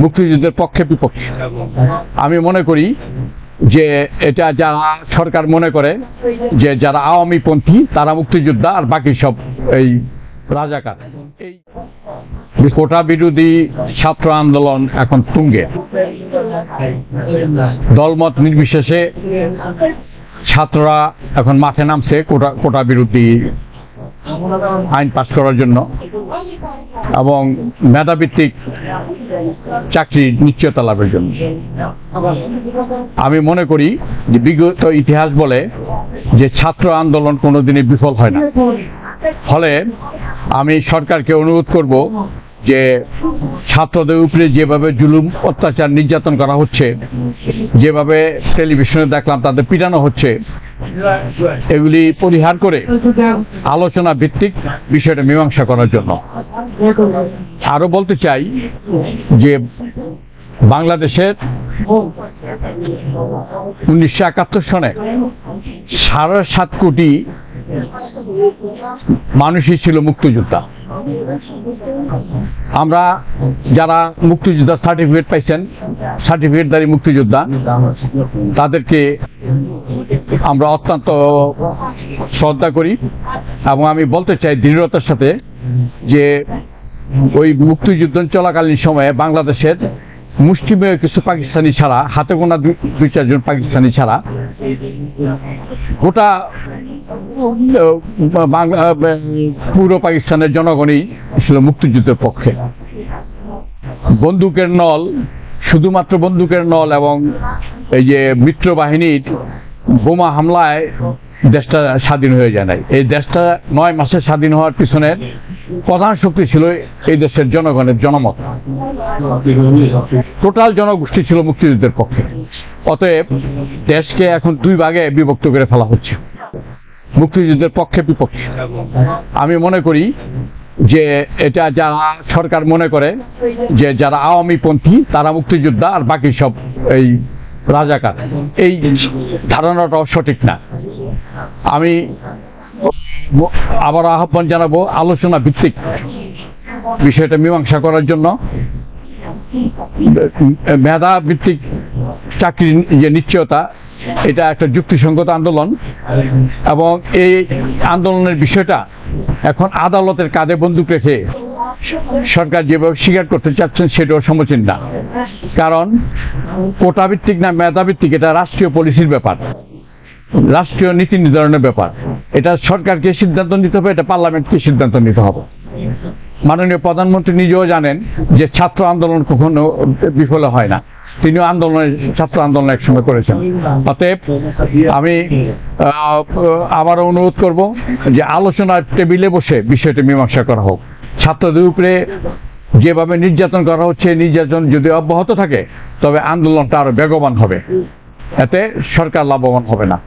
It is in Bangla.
মুক্তিযুদ্ধের পক্ষে বিপক্ষে। আমি মনে করি যে এটা যারা সরকার মনে করে যে যারা আওয়ামীপন্থী তারা মুক্তিযোদ্ধা আর বাকি সব এই রাজাকার। এই কোটা বিরোধী ছাত্র আন্দোলন এখন তুঙ্গে, দলমত নির্বিশেষে ছাত্ররা এখন মাঠে নামছে কোটা বিরোধী আইন পাস করার জন্য এবং মেধাভিত্তিক চাকরি নিশ্চয়তা লাভের জন্য। আমি মনে করি যে বিগত ইতিহাস বলে যে ছাত্র আন্দোলন কোনোদিনই বিফল হয় না। ফলে আমি সরকারকে অনুরোধ করব যে ছাত্রদের উপরে যেভাবে জুলুম অত্যাচার নির্যাতন করা হচ্ছে, যেভাবে টেলিভিশনে দেখলাম তাদের পিটানো হচ্ছে, এগুলি পরিহার করে আলোচনা ভিত্তিক বিষয়টা মীমাংসা করার জন্য। আরো বলতে চাই যে বাংলাদেশের 1971 সনে 7.5 কোটি মানুষই ছিল মুক্তিযোদ্ধা। আমরা যারা মুক্তিযোদ্ধা সার্টিফিকেট পাইছেন, সার্টিফিকেটধারী মুক্তিযোদ্ধা, তাদেরকে আমরা অত্যন্ত শ্রদ্ধা করি এবং আমি বলতে চাই দৃঢ়তার সাথে যে ওই মুক্তিযুদ্ধ চলাকালীন সময়ে বাংলাদেশের মুষ্টিমেয় কিছু পাকিস্তানি ছাড়া, হাতে গোনা 2-4 জন পাকিস্তানি ছাড়া গোটা পুরো পাকিস্তানের জনগণই ছিল মুক্তিযুদ্ধের পক্ষে। বন্দুকের নল, শুধুমাত্র বন্দুকের নল এবং এই যে মিত্র বাহিনীর বোমা হামলায় দেশটা স্বাধীন হয়ে যায় নাই। এই দেশটা 9 মাসে স্বাধীন হওয়ার পিছনে প্রধান শক্তি ছিল এই দেশের জনগণের জনমত। টোটাল জনগোষ্ঠী ছিল মুক্তিযুদ্ধের পক্ষে। অতএব দেশকে এখন 2 ভাগে বিভক্ত করে ফেলা হচ্ছে, মুক্তিযুদ্ধের পক্ষে বিপক্ষে। আমি মনে করি যে এটা যারা সরকার মনে করে যে যারা আওয়ামীপন্থী তারা মুক্তিযোদ্ধা আর বাকি সব এই রাজাকার, এই ধারণাটাও সঠিক না। আমি আবার আহ্বান জানাবো আলোচনা ভিত্তিক বিষয়টা মীমাংসা করার জন্য। মেধা ভিত্তিক চাকরির যে নিশ্চয়তা, এটা একটা যুক্তিসঙ্গত আন্দোলন এবং এই আন্দোলনের বিষয়টা এখন আদালতের কাঁধে বন্দুক রেখে সরকার যেভাবে স্বীকার করতে চাচ্ছেন সেটাও সমীচীন না। কারণ কোটা ভিত্তিক না মেধা ভিত্তিক, এটা রাষ্ট্রীয় পলিসির ব্যাপার, রাষ্ট্রীয় নীতি নির্ধারণের ব্যাপার। এটা সরকারকে সিদ্ধান্ত নিতে হবে, এটা পার্লামেন্টকে সিদ্ধান্ত নিতে হবে। মাননীয় প্রধানমন্ত্রী নিজেও জানেন যে ছাত্র আন্দোলন কখনো বিফলে হয় না, তিনিও ছাত্র আন্দোলন একসময় করেছেন। অতএব আমি আবারও অনুরোধ করব যে আলোচনার টেবিলে বসে বিষয়টি মীমাংসা করা হোক। ছাত্রদের উপরে যেভাবে নির্যাতন করা হচ্ছে, নির্যাতন যদি অব্যাহত থাকে তবে আন্দোলনটা আরো বেগবান হবে, এতে সরকার লাভবান হবে না।